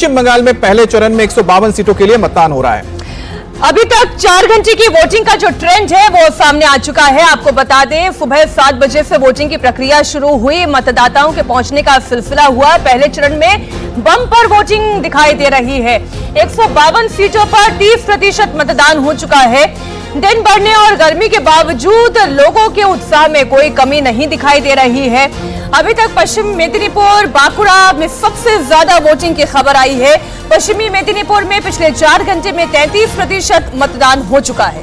पश्चिम बंगाल में पहले चरण में 152 सीटों के लिए मतदान हो रहा है। अभी तक 4 घंटे की वोटिंग का जो ट्रेंड है वो सामने आ चुका है। आपको बता दें, सुबह 7 बजे से वोटिंग की प्रक्रिया शुरू हुई। मतदाताओं के पहुंचने का सिलसिला हुआ। पहले चरण में बम्पर वोटिंग दिखाई दे रही है। 152 सीटों पर 30% मतदान हो चुका है। दिन बढ़ने और गर्मी के बावजूद लोगों के उत्साह में कोई कमी नहीं दिखाई दे रही है। अभी तक पश्चिम मेदिनीपुर, बांकुड़ा में सबसे ज्यादा वोटिंग की खबर आई है। पश्चिमी मेदिनीपुर में पिछले 4 घंटे में 33% मतदान हो चुका है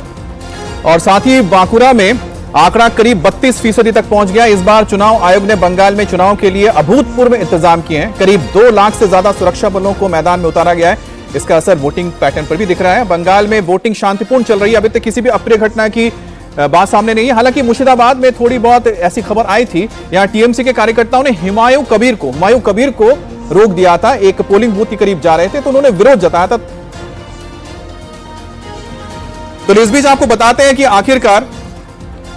और साथ ही बांकुड़ा में आंकड़ा करीब 32% तक पहुंच गया। इस बार चुनाव आयोग ने बंगाल में चुनाव के लिए अभूतपूर्व इंतजाम किए हैं। करीब 2 लाख से ज्यादा सुरक्षा बलों को मैदान में उतारा गया है। इसका असर वोटिंग पैटर्न पर भी दिख रहा है। बंगाल में वोटिंग शांतिपूर्ण चल रही है। अभी तक किसी भी अप्रिय घटना की बात सामने नहीं है। हालांकि मुर्शिदाबाद में थोड़ी बहुत ऐसी खबर आई थी। यहां टीएमसी के कार्यकर्ताओं ने हुमायूं कबीर को रोक दिया था। एक पोलिंग बूथ के करीब जा रहे थे तो उन्होंने विरोध जताया था। तो इस बीच आपको बताते हैं कि आखिरकार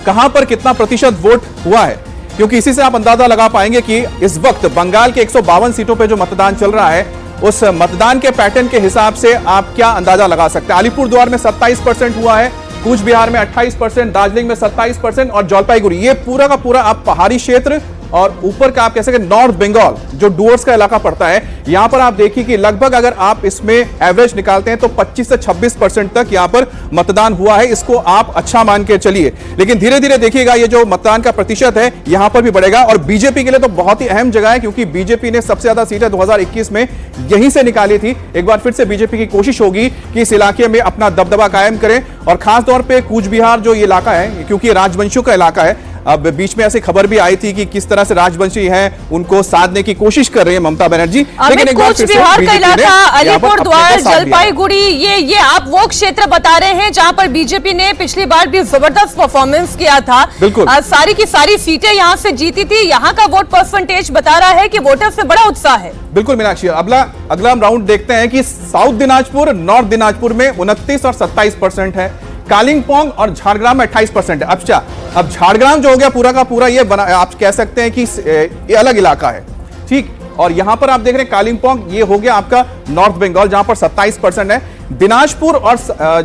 कहां पर कितना प्रतिशत वोट हुआ है, क्योंकि इसी से आप अंदाजा लगा पाएंगे कि इस वक्त बंगाल के 152 सीटों पर जो मतदान चल रहा है उस मतदान के पैटर्न के हिसाब से आप क्या अंदाजा लगा सकते हैं। अलीपुरद्वार में 27% हुआ है, कूच बिहार में 28%, दार्जिलिंग में 27% और जलपाईगुड़ी, ये पूरा का पूरा आप पहाड़ी क्षेत्र और ऊपर का आप कह सकते हैं नॉर्थ बंगाल जो डुअर्स का इलाका पड़ता है, यहां पर आप देखिए कि लगभग अगर आप इसमें एवरेज निकालते हैं तो 25 से 26% तक यहां पर मतदान हुआ है। इसको आप अच्छा मान के चलिए, लेकिन धीरे धीरे देखिएगा ये जो मतदान का प्रतिशत है यहां पर भी बढ़ेगा। और बीजेपी के लिए तो बहुत ही अहम जगह है, क्योंकि बीजेपी ने सबसे ज्यादा सीटें 2021 में यहीं से निकाली थी। एक बार फिर से बीजेपी की कोशिश होगी कि इस इलाके में अपना दबदबा कायम करें। और खास तौर पर कूच बिहार जो ये इलाका है, क्योंकि राजवंशियों का इलाका है, अब बीच में ऐसी खबर भी आई थी कि किस तरह से राजवंशी हैं उनको साधने की कोशिश कर रही है ममता बनर्जी। लेकिन एक बार फिर से बिहार का इलाका, अलीपुरद्वार, जलपाईगुड़ी, ये आप वो क्षेत्र बता रहे हैं जहां पर बीजेपी ने पिछली बार भी जबरदस्त परफॉर्मेंस किया था। बिल्कुल सारी की सारी सीटें यहां से जीती थी। यहां का वोट परसेंटेज बता रहा है कि वोटर से बड़ा उत्साह है। बिल्कुल मीनाक्षी, अगला हम राउंड देखते हैं कि साउथ दिनाजपुर, नॉर्थ दिनाजपुर में 29 और 27% है। कालिंपोंग और झारग्राम में 28% है। अच्छा, अब झारग्राम जो हो गया पूरा का पूरा ये आप कह सकते हैं कि ये अलग इलाका है, ठीक। और यहां पर आप देख रहे हैं कालिंपोंग ये हो गया आपका नॉर्थ बंगाल, जहां पर 27% है। दिनाजपुर और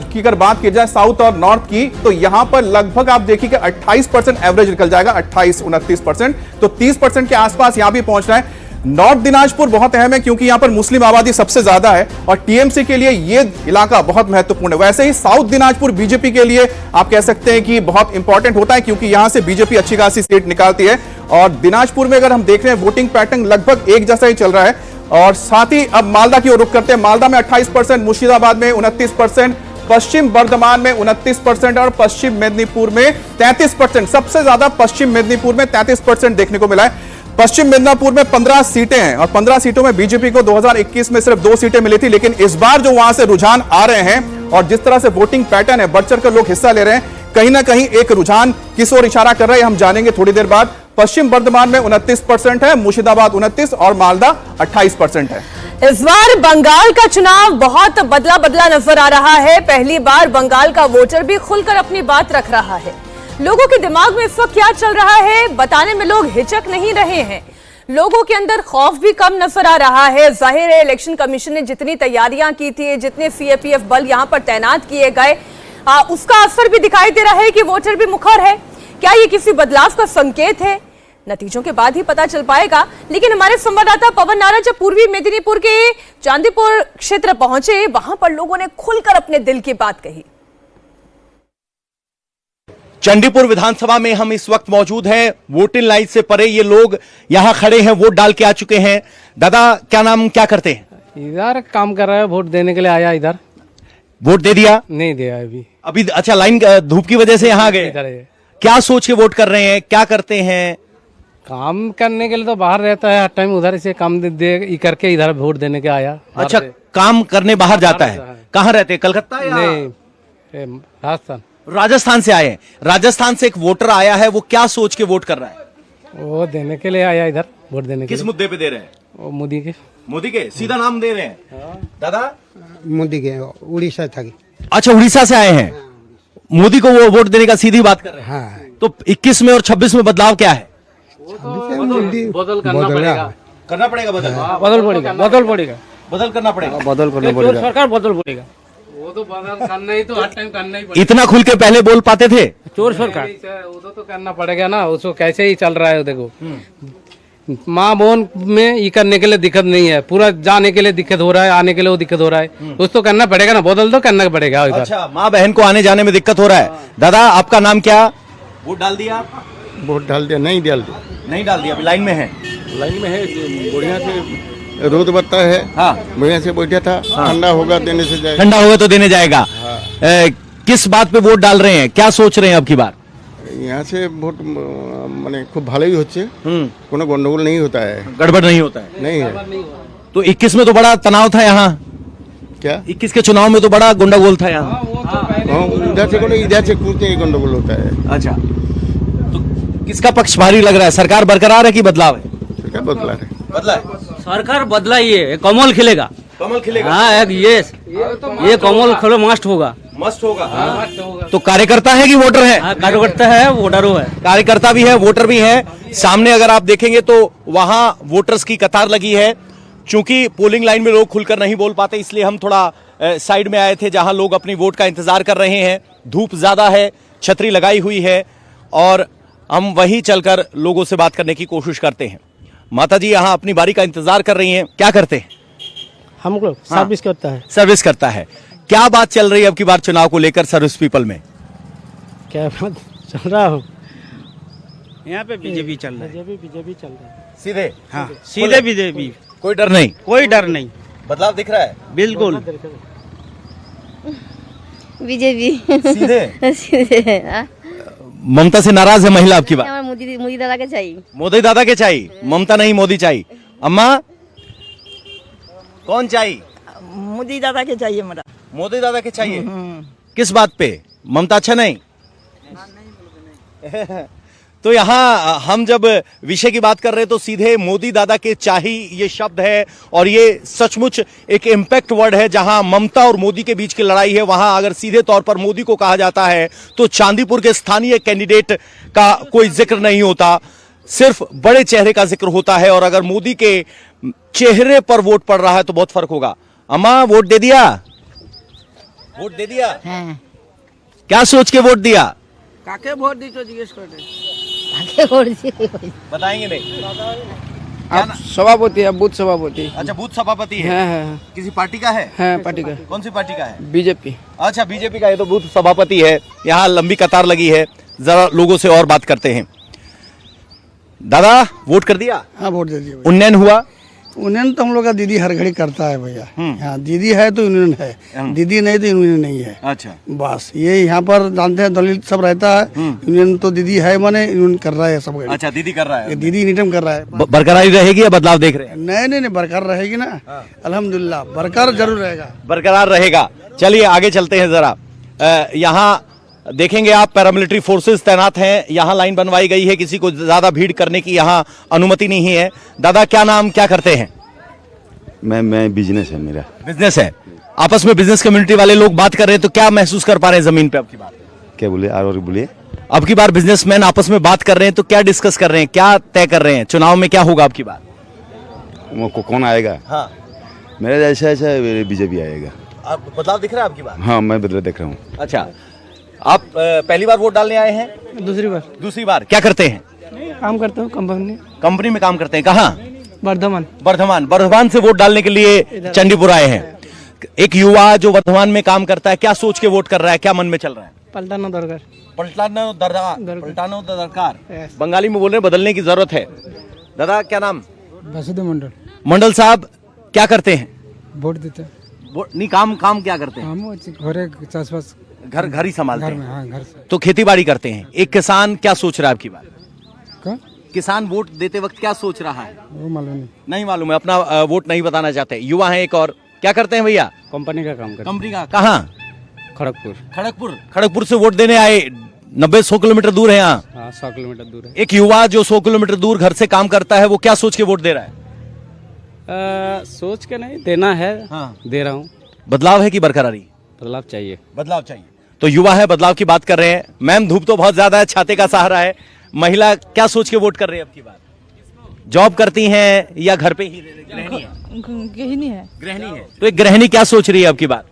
की अगर बात की जाए साउथ और नॉर्थ की, तो यहां पर लगभग आप देखिए 28% एवरेज निकल जाएगा, 28-29%, तो 30% के आसपास यहां भी पहुंच रहा है। नॉर्थ दिनाजपुर बहुत अहम है क्योंकि यहां पर मुस्लिम आबादी सबसे ज्यादा है और टीएमसी के लिए यह इलाका बहुत महत्वपूर्ण है। वैसे ही साउथ दिनाजपुर बीजेपी के लिए आप कह सकते हैं कि बहुत इंपॉर्टेंट होता है, क्योंकि यहां से बीजेपी अच्छी खासी सीट निकालती है। और दिनाजपुर में अगर हम देख रहे हैं वोटिंग पैटर्न लगभग एक जैसा ही चल रहा है। और साथ ही अब मालदा की ओर रुख करते हैं। मालदा में 28%, मुर्शिदाबाद में 29%, पश्चिम बर्धमान में 29% और पश्चिम मेदिनीपुर में 33%। सबसे ज्यादा पश्चिम मेदिनीपुर में 33% देखने को मिला है। पश्चिम मिदनापुर में 15 सीटें हैं और 15 सीटों में बीजेपी को 2021 में सिर्फ 2 सीटें मिली थी, लेकिन इस बार जो वहां से रुझान आ रहे हैं और जिस तरह से वोटिंग पैटर्न है, बढ़ चढ़कर लोग हिस्सा ले रहे हैं, कहीं ना कहीं एक रुझान किस ओर इशारा कर रहा है हम जानेंगे थोड़ी देर बाद। पश्चिम बर्धमान में 29% है, मुर्शिदाबाद 29% और मालदा 28% है। इस बार बंगाल का चुनाव बहुत बदला नजर आ रहा है। पहली बार बंगाल का वोटर भी खुलकर अपनी बात रख रहा है। लोगों के दिमाग में इस वक्त क्या चल रहा है बताने में लोग हिचक नहीं रहे हैं। लोगों के अंदर खौफ भी कम नजर आ रहा है। जाहिर है, इलेक्शन कमीशन ने जितनी तैयारियां की थी, जितने सीएपीएफ बल यहां पर तैनात किए गए, उसका असर भी दिखाई दे रहा है कि वोटर भी मुखर है। क्या ये किसी बदलाव का संकेत है? नतीजों के बाद ही पता चल पाएगा। लेकिन हमारे संवाददाता पवन नारा जब पूर्वी मेदिनीपुर के चांदीपुर क्षेत्र पहुंचे, वहां पर लोगों ने खुलकर अपने दिल की बात कही। चंडीपुर विधानसभा में हम इस वक्त मौजूद हैं। वोटिंग लाइन से परे ये लोग यहाँ खड़े हैं, वोट डाल के आ चुके हैं। दादा, क्या नाम, क्या करते हैं? इधर काम कर रहा है, वोट देने के लिए आया। इधर वोट दे दिया? नहीं दिया अभी। अच्छा, लाइन धूप की वजह से यहाँ गए? क्या सोच के वोट कर रहे हैं, क्या करते हैं? काम करने के लिए तो बाहर रहता है हर टाइम, उधर से काम दे करके इधर वोट देने के आया। अच्छा, काम करने बाहर जाता है। कहाँ रहते हैं, कलकत्ता या? नहीं, राजस्थान। राजस्थान से आए हैं। राजस्थान से एक वोटर आया है, वो क्या सोच के वोट कर रहा है? वो देने के लिए आया इधर, वोट देने के लिए। किस मुद्दे पे दे रहे हैं? वो मोदी के सीधा नाम दे रहे हैं। दादा, मोदी के उड़ीसा था। अच्छा, उड़ीसा से आए हैं, मोदी को वो वोट देने का सीधी बात कर रहे हैं। हाँ। तो 21 में और 26 में बदलाव क्या है? बदल करना पड़ेगा। करना पड़ेगा, बदल पड़ेगा। बदल करना पड़ेगा। बदल करना जो पड़ेगा। सरकार बदल बोलेगा वो तो बदल करना ही तो हर टाइम करना ही इतना खुल के पहले बोल पाते थे? चोर सरकार वो तो करना पड़ेगा ना, उसको कैसे ही चल रहा है देखो। माँ बहन में ये करने के लिए दिक्कत नहीं है, पूरा जाने के लिए दिक्कत हो रहा है, आने के लिए वो दिक्कत हो रहा है, उसको करना पड़ेगा ना, बदल तो करना पड़ेगा इधर। अच्छा, माँ बहन को आने जाने में दिक्कत हो रहा है। दादा आपका नाम क्या? वोट डाल दिया आप? वोट डाल दिया? नहीं डाल दिया। नहीं डाल दिया, अभी लाइन में है। लाइन में है, बढ़िया से रोड बनता है। हाँ, बढ़िया से बैठा था। ठंडा होगा देने से जाएगा। ठंडा होगा तो देने जाएगा। किस बात पे वोट डाल रहे हैं, क्या सोच रहे हैं अब की बार? यहाँ से वोट माने खूब भालोई होच्छे, कोनो गंडगोल नहीं होता है, गड़बड़ नहीं होता है। नहीं है। तो 21 में तो बड़ा तनाव था यहाँ, क्या 21 के चुनाव में तो बड़ा गुंडागोल था यहाँ। हाँ, उधर से कोनो इधर से कूदते ही गंडगोल होता है। अच्छा, तो किसका पक्ष भारी लग रहा है? सरकार बरकरार है कि बदलाव है? सरकार बदला है। बदला है, सरकार बदला ही है, कमल खिलेगा। कमल खिलेगा। हाँ, एक ये कमल खिलो मस्त होगा। मस्त होगा। तो कार्यकर्ता है कि वोटर है? हाँ, कार्यकर्ता है, वोटरों है। कार्यकर्ता भी है, वोटर भी है। सामने अगर आप देखेंगे तो वहां वोटर्स की कतार लगी है। चूंकि पोलिंग लाइन में लोग खुलकर नहीं बोल पाते, इसलिए हम थोड़ा साइड में आए थे जहां लोग अपनी वोट का इंतजार कर रहे हैं। धूप ज्यादा है, छतरी लगाई हुई है और हम वहीं चलकर लोगों से बात करने की कोशिश करते हैं। माता जी यहाँ अपनी बारी का इंतजार कर रही हैं, क्या करते हैं? हम लोग सर्विस करता है। सर्विस करता है। क्या बात चल रही है अब की बार चुनाव को लेकर सर्विस पीपल में? क्या बात चल रहा हो? यहाँ पे बीजेपी चल रहा है। बीजेपी चल रहा है सीधे? हाँ, सीधे बीजेपी, कोई डर नहीं? कोई डर नहीं, बदलाव दिख रहा है बिल्कुल। बीजेपी सीधे? सीधे हाँ? ममता से नाराज है महिला आपकी बात? हमारे मोदी दादा के चाहिए। मोदी दादा के चाहिए, ममता नहीं मोदी चाहिए। अम्मा कौन चाहिए? मोदी दादा के चाहिए मेरा। मोदी दादा के चाहिए। किस बात पे? ममता अच्छा नहीं? तो यहाँ हम जब विषय की बात कर रहे हैं तो सीधे मोदी दादा के चाहिए ये शब्द है और ये सचमुच एक इम्पैक्ट वर्ड है। जहां ममता और मोदी के बीच की लड़ाई है वहां अगर सीधे तौर पर मोदी को कहा जाता है तो चांदीपुर के स्थानीय कैंडिडेट का कोई जिक्र नहीं होता, सिर्फ बड़े चेहरे का जिक्र होता है। और अगर मोदी के चेहरे पर वोट पड़ रहा है तो बहुत फर्क होगा। अम्मा वोट दे दिया? वोट दे दिया? हाँ। क्या सोच के वोट दिया? काके वोट दी तो जिज्ञेस करते। आगे वोट दिए। बताएंगे नहीं? आप सभापति है, बूथ सभापति। अच्छा, बूथ सभापति है। हाँ, किसी पार्टी का है? हाँ, पार्टी का। कौन सी पार्टी का है? बीजेपी। अच्छा, बीजेपी का है। तो बूथ सभापति है। यहाँ लंबी कतार लगी है, जरा लोगों से और बात करते हैं। दादा वोट कर दिया? हाँ वोट दे दिया। उन्नयन हुआ? यूनियन तो हम लोग का दीदी हर घड़ी करता है भैया। हाँ, दीदी है तो यूनियन है, दीदी नहीं तो यूनियन नहीं है। अच्छा, बस ये यहाँ पर जानते हैं दलित सब रहता है। यूनियन तो दीदी है, माने यूनियन कर रहा है सब घड़ी। अच्छा, दीदी कर रहा है। दीदी निटम कर रहा है। बरकरारी रहेगी या बदलाव देख रहे हैं? नहीं बरकरार रहेगी ना। अल्हम्दुलिल्लाह बरकरार जरूर रहेगा। बरकरार रहेगा। चलिए आगे चलते हैं जरा। यहाँ देखेंगे आप पैरामिलिट्री फोर्सेस तैनात हैं। यहाँ लाइन बनवाई गई है, किसी को ज्यादा भीड़ करने की यहाँ अनुमति नहीं है। दादा क्या नाम, क्या करते हैं? मैं बिजनेस है मेरा। बिजनेस है। आपस में बिजनेस कम्युनिटी वाले लोग बात कर रहे हैं तो क्या महसूस कर पा रहे हैं जमीन पे अब की बार? क्या बोले? और बोलिए। अब की बार बिजनेसमैन आपस में बात कर रहे हैं तो क्या डिस्कस कर रहे हैं, क्या तय कर रहे हैं? चुनाव में क्या होगा अब की बार? वो कौन आएगा? हाँ, मेरा जैसा ऐसा बीजेपी आएगा। अब बदलाव दिख रहा है अब की बार? हाँ, मैं बदला देख रहा हूँ। अच्छा, आप पहली बार वोट डालने आए हैं? दूसरी बार दूसरी बार। क्या करते हैं? काम करता हूँ कंपनी, कंपनी में काम करते हैं। कहाँ? वर्धमान। वर्धमान से वोट डालने के लिए चंडीपुर आए हैं। एक युवा जो वर्धमान में काम करता है, क्या सोच के वोट कर रहा है, क्या मन में चल रहा है? पलटाना दरकार। पलटाना दरकार। बंगाली में बोल रहे हैं, बदलने की जरूरत है। दादा क्या नाम? वासुदेव मंडल। मंडल साहब क्या करते हैं? वोट देते हैं। नहीं, काम क्या करते हैं? घर ही संभालते हैं। हाँ, घर से। तो खेती बाड़ी करते हैं। एक किसान क्या सोच रहा है आपकी बात? क्या? किसान वोट देते वक्त क्या सोच रहा है? वो मालूम नहीं मालूम है, अपना वोट नहीं बताना चाहते। युवा है एक और, क्या करते हैं भैया? कंपनी का काम करता कंपनी का। कहाँ? खड़गपुर। खड़गपुर से वोट देने आए। 90-100 किलोमीटर दूर है यहाँ। हाँ, 100 किलोमीटर दूर है। एक युवा जो 100 किलोमीटर दूर घर से काम करता है वो क्या सोच के वोट दे रहा है? सोच के नहीं देना है। हाँ। दे रहा हूँ। बदलाव है कि बरकरारी? बदलाव चाहिए। बदलाव चाहिए। तो युवा है, बदलाव की बात कर रहे हैं। मैम धूप तो बहुत ज्यादा है, छाते का सहारा है। महिला क्या सोच के वोट कर रही है अब की बार? जॉब करती हैं या घर पे ही गृहिणी है? गृहिणी है। गृहिणी है। तो एक गृहिणी क्या सोच रही है आपकी बात?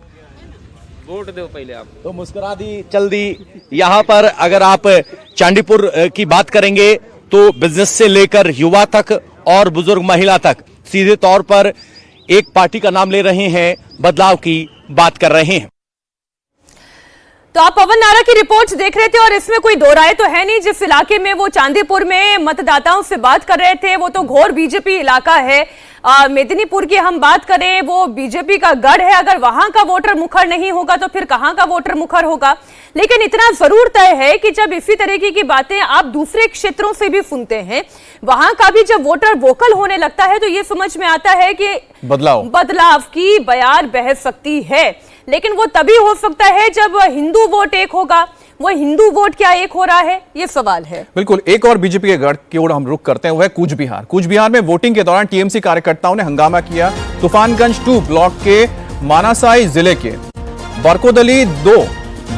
वोट दो पहले आप। तो मुस्कुरा दी, चल दी। यहाँ पर अगर आप चांदीपुर की बात करेंगे तो बिजनेस से लेकर युवा तक और बुजुर्ग महिला तक सीधे तौर पर एक पार्टी का नाम ले रहे हैं, बदलाव की बात कर रहे हैं। तो आप पवन नारा की रिपोर्ट देख रहे थे और इसमें कोई दो राय तो है नहीं। जिस इलाके में वो चांदीपुर में मतदाताओं से बात कर रहे थे वो तो घोर बीजेपी इलाका है। मेदिनीपुर की हम बात करें वो बीजेपी का गढ़ है। अगर वहां का वोटर मुखर नहीं होगा तो फिर कहां का वोटर मुखर होगा। लेकिन इतना जरूर तय है कि जब इसी तरीके की बातें आप दूसरे क्षेत्रों से भी सुनते हैं, वहां का भी जब वोटर वोकल होने लगता है तो ये समझ में आता है कि बदलाव की बयार बह सकती है। लेकिन वो तभी हो सकता है जब हिंदू वोट एक होगा। वो हिंदू वोट क्या एक हो रहा है, ये सवाल है। बिल्कुल। एक और बीजेपी के गढ़ की ओर हम रुख करते हैं, वो है कूच बिहार। कूच बिहार में वोटिंग के दौरान टीएमसी कार्यकर्ताओं ने हंगामा किया। तूफानगंज 2 ब्लॉक के मानासाई जिले के बरकोदली 2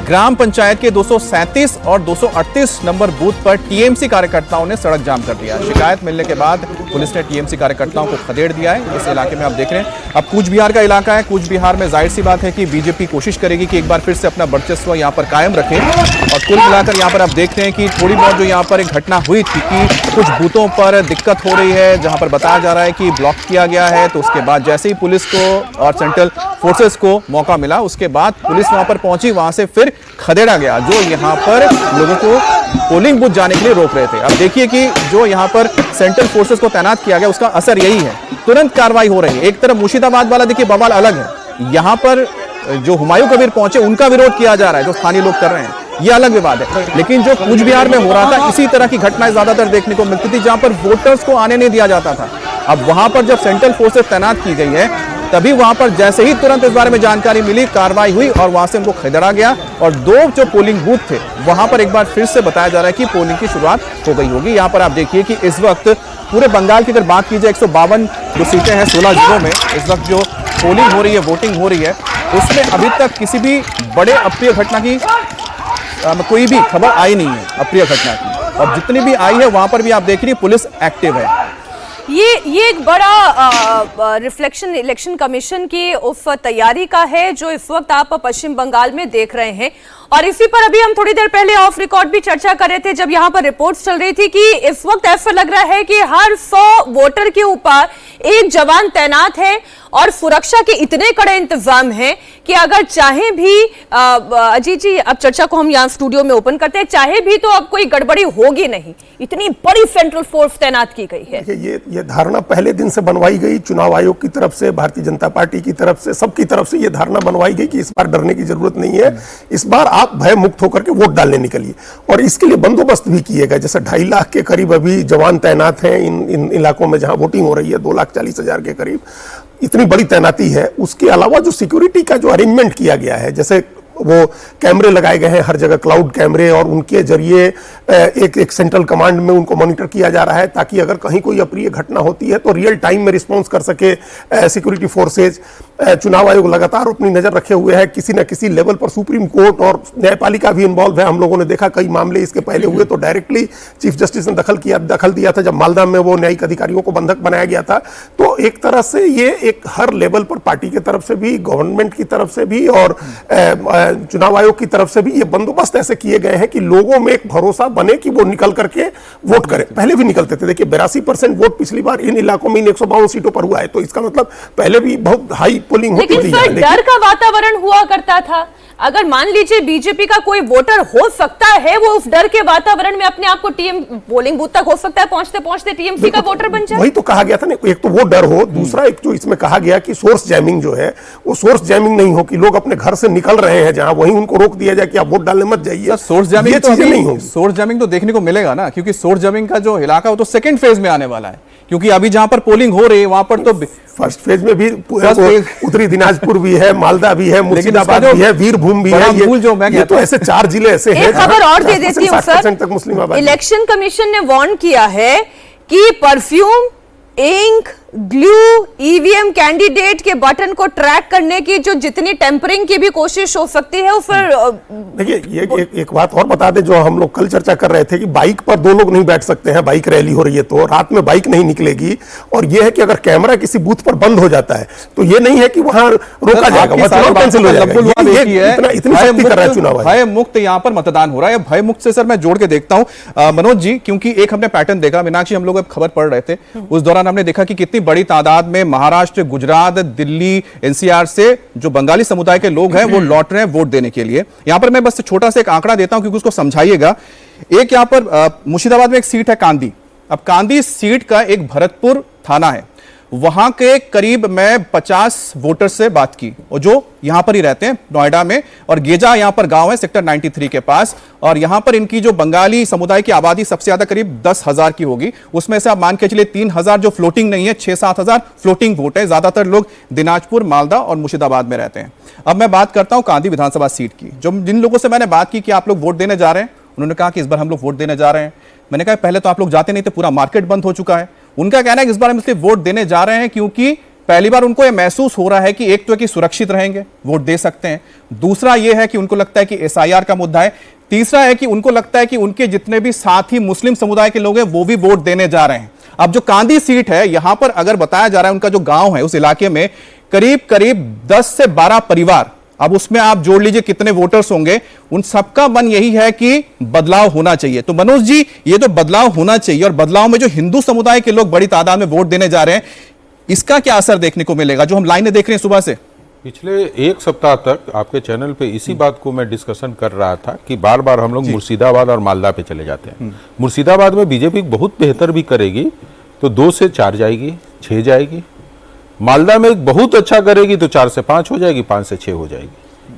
ग्राम पंचायत के 237 और 238 नंबर बूथ पर टीएमसी कार्यकर्ताओं ने सड़क जाम कर दिया। शिकायत मिलने के बाद पुलिस ने टीएमसी कार्यकर्ताओं को खदेड़ दिया है। इस इलाके में आप देख रहे हैं, अब कूच बिहार का इलाका है। कूच बिहार में जाहिर सी बात है कि बीजेपी कोशिश करेगी कि एक बार फिर से अपना वर्चस्व यहां पर कायम रखे। और कुल मिलाकर यहां पर आप देख रहे हैं कि थोड़ी बहुत जो यहां पर एक घटना हुई थी कि कुछ बूथों पर दिक्कत हो रही है, जहां पर बताया जा रहा है कि ब्लॉक किया गया है। तो उसके बाद जैसे ही पुलिस को और सेंट्रल फोर्सेस को मौका मिला, उसके बाद पुलिस वहां पर पहुंची, वहां से फिर खदेड़ा गया जो यहां पर लोगों को पोलिंग बूथ जाने के लिए रोक रहे थे। अब देखिए कि जो यहां पर सेंट्रल फोर्सेस को तैनात किया गया उसका असर यही है, तुरंत कार्रवाई हो रही है। एक तरफ मुर्शिदाबाद वाला देखिए बवाल अलग है, यहां पर जो हुमायूं कबीर पहुंचे उनका विरोध किया जा रहा है, जो स्थानीय लोग कर रहे हैं, ये अलग विवाद है। लेकिन जो कूच बिहार में हो रहा था, इसी तरह की घटनाएं ज्यादातर देखने को मिलती थी, जहां पर वोटर्स को आने नहीं दिया जाता था। अब वहां पर जब सेंट्रल फोर्सेस तैनात की गई है, तभी वहां पर जैसे ही तुरंत इस बारे में जानकारी मिली, कार्रवाई हुई और वहां से उनको खदेड़ा गया। और 2 जो पोलिंग बूथ थे वहां पर एक बार फिर से बताया जा रहा है कि पोलिंग की शुरुआत हो गई होगी। यहां पर आप देखिए कि इस वक्त पूरे बंगाल की अगर बात की जाए 152 जो सीटें हैं 16 जिलों में, इस वक्त जो पोलिंग हो रही है, वोटिंग हो रही है, उसमें अभी तक किसी भी बड़े अप्रिय घटना की कोई भी खबर आई नहीं है, अप्रिय घटना की। और जितनी भी आई है वहां पर भी आप देख रही पुलिस एक्टिव है। ये एक बड़ा रिफ्लेक्शन इलेक्शन कमीशन की उस तैयारी का है जो इस वक्त आप पश्चिम बंगाल में देख रहे हैं। और इसी पर अभी हम थोड़ी देर पहले ऑफ रिकॉर्ड भी चर्चा कर रहे थे, जब यहां पर रिपोर्ट्स चल रही थी कि इस वक्त ऐसा लग रहा है कि हर 100 वोटर के ऊपर एक जवान तैनात है और सुरक्षा के इतने कड़े इंतजाम हैं कि अगर चाहे भी अजीत जी, अब चर्चा को हम यहाँ स्टूडियो में ओपन करते हैं, चाहे भी तो अब कोई गड़बड़ी होगी नहीं, इतनी बड़ी सेंट्रल फोर्स तैनात की गई है। ये धारणा पहले दिन से बनवाई गई, चुनाव आयोग की तरफ से, भारतीय जनता पार्टी की तरफ से, सबकी तरफ से ये धारणा बनवाई गई कि इस बार डरने की जरूरत नहीं है, इस बार आप भय मुक्त होकर के वोट डालने निकलिए। और इसके लिए बंदोबस्त भी किए गए, जैसे 2.5 लाख के करीब अभी जवान तैनात हैं इन इलाकों में जहां वोटिंग हो रही है, 2,40,000 के करीब इतनी बड़ी तैनाती है। उसके अलावा जो सिक्योरिटी का जो अरेंजमेंट किया गया है, जैसे वो कैमरे लगाए गए हैं हर जगह, क्लाउड कैमरे, और उनके जरिए एक सेंट्रल कमांड में उनको मॉनिटर किया जा रहा है ताकि अगर कहीं कोई अप्रिय घटना होती है तो रियल टाइम में रिस्पॉन्स कर सके सिक्योरिटी फोर्सेज। चुनाव आयोग लगातार अपनी नजर रखे हुए है, किसी न किसी लेवल पर सुप्रीम कोर्ट और न्यायपालिका भी इन्वॉल्व है। हम लोगों ने देखा कई मामले इसके पहले हुए तो डायरेक्टली चीफ जस्टिस ने दखल दिया था जब मालदा में वो न्यायिक अधिकारियों को बंधक बनाया गया था। तो एक तरह से ये एक हर लेवल पर पार्टी की तरफ से भी, गवर्नमेंट की तरफ से भी और चुनाव आयोग की तरफ से भी ये बंदोबस्त ऐसे किए गए हैं कि लोगों में एक भरोसा बने कि वो निकल करके वोट करें। पहले भी निकलते थे, देखिए 82% वोट पिछली बार इन इलाकों में 152 सीटों पर हुआ है, तो इसका मतलब पहले भी बहुत हाई पोलिंग होती थी। लेकिन डर का वातावरण हुआ करता था। अगर मान लीजिए बीजेपी का कोई वोटर हो सकता है, वो उस डर के वातावरण में अपने आप को पोलिंग बूथ तक हो सकता है पहुंचते पहुंचते टीएमसी का वोटर बन जाए। वही तो कहा गया था ना, एक तो वो डर हो, दूसरा एक जो इसमें कहा गया कि सोर्स जैमिंग जो है वो सोर्स जैमिंग नहीं हो कि लोग अपने घर से निकल रहे हैं जहां, वहीं उनको रोक दिया जाए कि आप वोट डालने मत जाइए। सोर्स जैमिंग तो नहीं हो, सोर्स जैमिंग तो देखने को मिलेगा ना, क्योंकि सोर्स जैमिंग का जो इलाका वो तो सेकंड फेज में आने वाला है, क्योंकि अभी जहां पर पोलिंग हो रही है वहां पर तो फर्स्ट फेज में भी उत्तरी दिनाजपुर भी है, मालदा भी है, मुर्शिदाबाद भी है, वीरभूम भी है। ये तो ऐसे 4 जिले ऐसे हैं। एक खबर और दे देती हूं सर, इलेक्शन कमीशन ने वार्न किया है कि perfume, ink, glue EVM candidate के बटन को ट्रैक करने की जो जितनी टेम्परिंग की भी कोशिश हो सकती है वो फिर देखिए ये एक बात और बता दें, जो हम लोग कल चर्चा कर रहे थे कि बाइक पर दो लोग नहीं बैठ सकते हैं, बाइक रैली हो रही है तो रात में बाइक नहीं निकलेगी। और ये है कि अगर कैमरा किसी बूथ पर बंद हो जाता है तो ये नहीं है कि वहां रोका जाएगा, वहां चुनाव कैंसिल हो जाएगा। इतनी शक्ति कर रहा है चुनाव। भय मुक्त यहाँ पर मतदान हो रहा है। भय मुक्त से सर मैं जोड़ के देखता हूं मनोज जी, क्योंकि एक हमने पैटर्न देखा, मीनाक्षी हम लोग खबर पढ़ रहे थे उस दौरान हमने देखा कि कितनी बड़ी तादाद में महाराष्ट्र, गुजरात, दिल्ली, एनसीआर से जो बंगाली समुदाय के लोग हैं वो लौट रहे हैं वोट देने के लिए। यहां पर मैं बस छोटा सा एक आंकड़ा देता हूं क्योंकि उसको समझाइएगा। एक यहां पर मुर्शिदाबाद में एक सीट है कांदी। अब कांदी सीट का एक भरतपुर थाना है, वहां के करीब मैं 50 वोटर से बात की और जो यहां पर ही रहते हैं नोएडा में, और गेजा यहां पर गांव है सेक्टर 93 के पास, और यहां पर इनकी जो बंगाली समुदाय की आबादी सबसे ज्यादा करीब 10,000 की होगी। उसमें से आप मान के चलिए 3,000 जो फ्लोटिंग नहीं है, 6-7,000 फ्लोटिंग वोट है। ज्यादातर लोग दिनाजपुर, मालदा और मुर्शिदाबाद में रहते हैं। अब मैं बात करता हूं कांदी विधानसभा सीट की। जो जिन लोगों से मैंने बात की कि आप लोग वोट देने जा रहे हैं, उन्होंने कहा कि इस बार हम लोग वोट देने जा रहे हैं। मैंने कहा पहले तो आप लोग जाते नहीं थे, पूरा मार्केट बंद हो चुका है। उनका कहना है कि इस बार हम इसलिए वोट देने जा रहे हैं क्योंकि पहली बार उनको यह महसूस हो रहा है कि एक तो है कि सुरक्षित रहेंगे, वोट दे सकते हैं, दूसरा यह है कि उनको लगता है कि एसआईआर का मुद्दा है, तीसरा है कि उनको लगता है कि उनके जितने भी साथी मुस्लिम समुदाय के लोग हैं वो भी वोट देने जा रहे हैं। अब जो कांदी सीट है यहां पर अगर बताया जा रहा है उनका जो गांव है उस इलाके में करीब करीब 10 से 12 परिवार, अब उसमें आप जोड़ लीजिए कितने वोटर्स होंगे, उन सबका मन यही है कि बदलाव होना चाहिए। तो मनोज जी, ये जो बदलाव होना चाहिए और बदलाव में जो हिंदू समुदाय के लोग बड़ी तादाद में वोट देने जा रहे हैं, इसका क्या असर देखने को मिलेगा जो हम लाइनें देख रहे हैं सुबह से? पिछले एक सप्ताह तक आपके चैनल पे इसी बात को मैं डिस्कशन कर रहा था कि बार बार हम लोग मुर्शिदाबाद और मालदा पे चले जाते हैं। मुर्शिदाबाद में बीजेपी बहुत बेहतर भी करेगी तो 2 से 4 जाएगी, 6 जाएगी। मालदा में बहुत अच्छा करेगी तो 4 से 5 हो जाएगी, 5 से 6 हो जाएगी।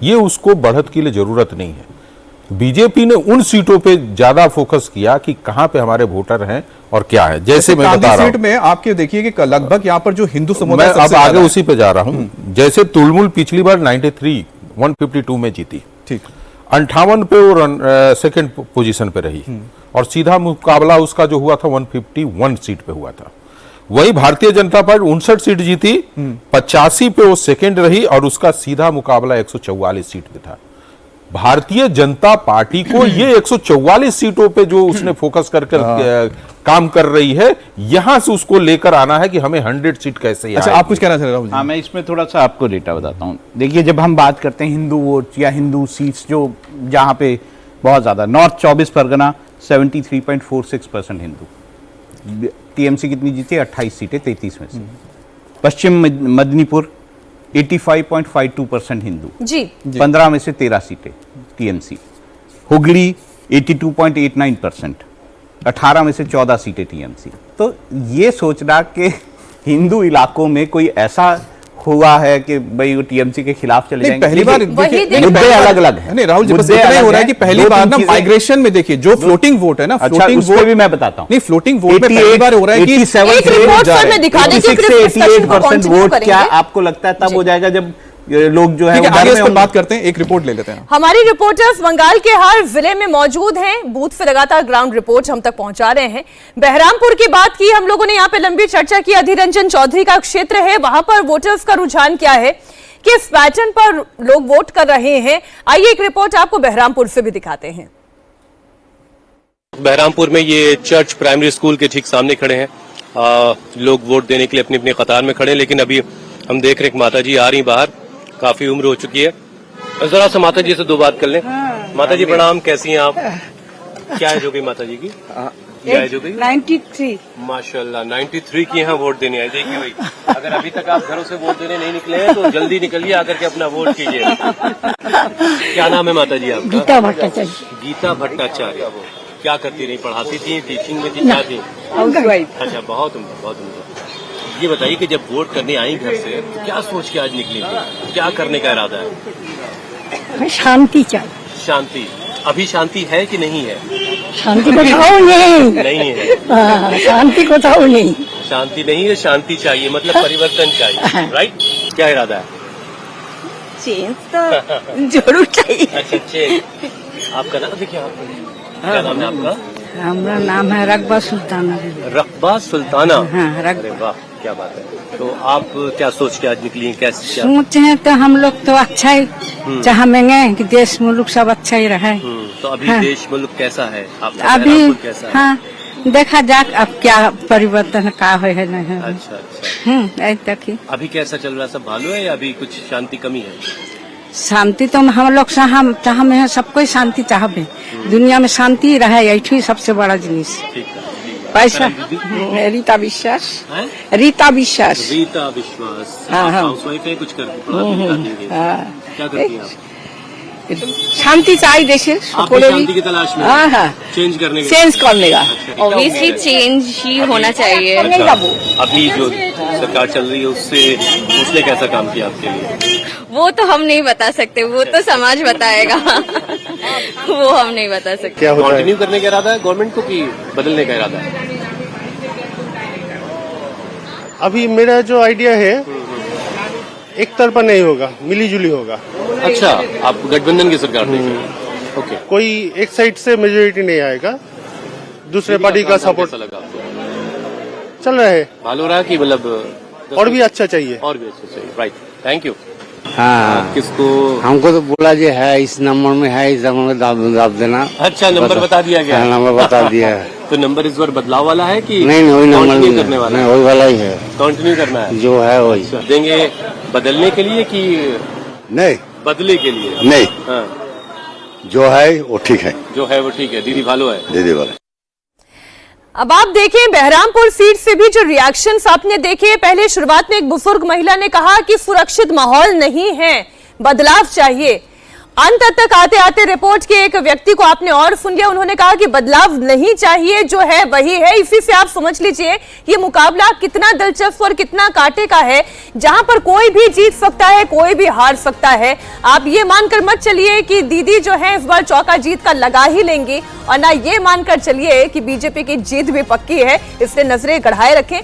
ये उसको बढ़त के लिए जरूरत नहीं है। बीजेपी ने उन सीटों पे ज्यादा फोकस किया कि कहां पे हमारे वोटर हैं और क्या है। जैसे मैं बता रहा हूं, सीट में आपके देखिए कि लगभग यहां पर जो हिंदू समुदाय, मैं अब आगे उसी पे जा रहा हूं। जैसे तुलमुल पिछली बार 93 152 में जीती, ठीक, 58 पे वो सेकंड पोजीशन पे रही और सीधा मुकाबला उसका जो हुआ था 151 सीट पे हुआ था। वही भारतीय जनता पार्टी 59 सीट जीती, 85 पे वो सेकंड रही और उसका सीधा मुकाबला 144 सीट पे था। भारतीय जनता पार्टी को ये 144 सीटों पे जो उसने फोकस कर काम कर रही है, यहां से उसको लेकर आना है कि हमें 100 सीट कैसे। अच्छा, आप कुछ कहना चाह रहे हो? हाँ, मैं इसमें थोड़ा सा आपको डेटा बताता हूँ। देखिए, जब हम बात करते हैं हिंदू वोट या हिंदू सीट्स, जो जहां पे बहुत ज्यादा, नॉर्थ 24 परगना 73.46% हिंदू, टीएमसी कितनी जीती? 28 सीटें 33 में से। पश्चिम मेदिनीपुर 85.52% हिंदू जी, 15 में से 13 सीटें टीएमसी। हुगली 82.89%, 18 में से 14 सीटें टीएमसी। तो ये सोचना कि हिंदू इलाकों में कोई ऐसा हुआ है कि भाई वो टीएमसी के खिलाफ चले जाएंगे, पहली बार मुद्दे अलग अलग है। नहीं राहुल जी, बस इतना ही हो रहा है कि पहली बार ना माइग्रेशन में देखिए जो फ्लोटिंग वोट है ना, फ्लोटिंग वोट भी मैं बताता हूं। नहीं, फ्लोटिंग वोट में पहली बार हो रहा है कि 86% वोट क्या आपको लगता है तब हो जाएगा जब लोग जो है आगे इस पर बात करते हैं। एक रिपोर्ट ले लेते हैं। हमारी रिपोर्टर्स बंगाल के हर जिले में मौजूद हैं, बूथ पे लगातार ग्राउंड रिपोर्ट हम तक पहुंचा रहे हैं। बहरामपुर की बात की हम लोगों ने, यहाँ पे लंबी चर्चा की। अधीर रंजन चौधरी का क्षेत्र है, वहां पर वोटर्स का रुझान क्या है, किस पैटर्न पर लोग वोट कर रहे हैं, आइए एक रिपोर्ट आपको बहरामपुर से भी दिखाते हैं। बहरामपुर में ये चर्च प्राइमरी स्कूल के ठीक सामने खड़े हैं। लोग वोट देने के लिए अपनी अपनी कतार में खड़े हैं, लेकिन अभी हम देख रहे हैं माता जी आ रही बाहर, काफी उम्र हो चुकी है। जरा सा माता जी से 2 बात कर लें। माता जी प्रणाम, कैसी हैं आप? क्या एज हो गई माता जी की? क्या एज हो गई? 93। माशाल्लाह, 93 की यहाँ वोट देने आए। देखिए भाई, अगर अभी तक आप घरों से वोट देने नहीं निकले हैं तो जल्दी निकलिए, आकर के अपना वोट कीजिए। क्या नाम है माता जी आपका? गीता भट्टाचार्य। गीता भट्टाचार्य। क्या करती रही? पढ़ाती थी, टीचिंग में थी, क्या थी? अच्छा, बहुत उम्र। ये बताइए कि जब वोट करने आई घर से तो क्या सोच के आज निकली थी? क्या करने का इरादा है? शांति चाहिए। शांति? अभी शांति है कि नहीं है? शांति को थाओ नहीं। नहीं है। शांति को थाओ नहीं। शांति नहीं है, शांति चाहिए, मतलब परिवर्तन चाहिए, राइट? क्या इरादा है? चेंज तो जरूर चाहिए। अच्छा, चेंज। आपका नाम देखिए, क्या नाम है आपका? हमारा नाम है रकबा सुल्ताना। रकबा सुल्ताना। हाँ, अरे वाह, क्या बात है। तो आप क्या सोच के आज निकली हैं, कैसे क्या? सोचे हैं तो हम लोग तो अच्छा ही चाहेंगे कि देश मुल्क सब अच्छा ही रहे। तो अभी हाँ। देश मुल्क कैसा है आपका? अभी बहरामपुर कैसा है? हाँ, देखा जाक अब क्या परिवर्तन का है नहीं है। अच्छा अच्छा। ऐसे तक ही अभी कैसा चल रहा है, सब भालो है या अभी कुछ शांति कमी है? शांति तो हम लोग चाहते हैं, सबको शांति चाहते। दुनिया में शांति रहे, यही सबसे बड़ा जिनिस। ठीक है। पैसा रीता विश्वास। रीता विश्वास। रीता विश्वास। हाँ, हाँ। हाउसवाइफ है, कुछ करती हाँ। क्या करती हैं आप? शांति चाहिए देश आप भी शांति की तलाश में? हाँ हाँ, चेंज करने के? चेंज करने का ऑब्वियसली चेंज ही होना चाहिए। अच्छा, अभी जो सरकार चल रही है उसने कैसा काम किया आपके लिए? वो तो हम नहीं बता सकते, वो तो समाज बताएगा। वो हम नहीं बता सकते। क्या कंटिन्यू करने का इरादा है गवर्नमेंट को कि बदलने का इरादा है? अभी मेरा जो आइडिया है एक तरफा नहीं होगा, मिली जुली होगा। अच्छा, आप गठबंधन की सरकार देखें। ओके। कोई एक साइड से मेजोरिटी नहीं आएगा, दूसरे पार्टी का सपोर्ट लगा आपको? चल रहा है। भालो रहा कि मतलब और भी अच्छा चाहिए। और भी अच्छा चाहिए। Right, thank you. हाँ, किसको? हमको तो बोला जो है इस नंबर में है, इस नंबर में दाब देना। अच्छा, नंबर बता दिया गया। नंबर बता दिया है। तो नंबर इस बार बदलाव वाला है कि नहीं, वही नंबर कंटिन्यू करने वाला है? वही वाला ही है, कंटिन्यू करना है जो है वही। देंगे बदलने के लिए कि नहीं, बदले के लिए? नहीं, हाँ, जो है वो ठीक है। जो है वो ठीक है। दीदी भालो है। दीदी वाले। अब आप देखें बहरामपुर सीट से भी जो रिएक्शंस आपने देखे। पहले शुरुआत में एक बुजुर्ग महिला ने कहा कि सुरक्षित माहौल नहीं है, बदलाव चाहिए। अंत तक आते आते रिपोर्ट के एक व्यक्ति को आपने और सुन लिया, उन्होंने कहा कि बदलाव नहीं चाहिए, जो है वही है। इसी से आप समझ लीजिए ये मुकाबला कितना दिलचस्प और कितना कांटे का है, जहां पर कोई भी जीत सकता है, कोई भी हार सकता है। आप ये मानकर मत चलिए कि दीदी जो है इस बार चौका जीत का लगा ही लेंगी, और ना ये मानकर चलिए कि बीजेपी की जीत भी पक्की है। इसलिए नजरें गढ़ाए रखें।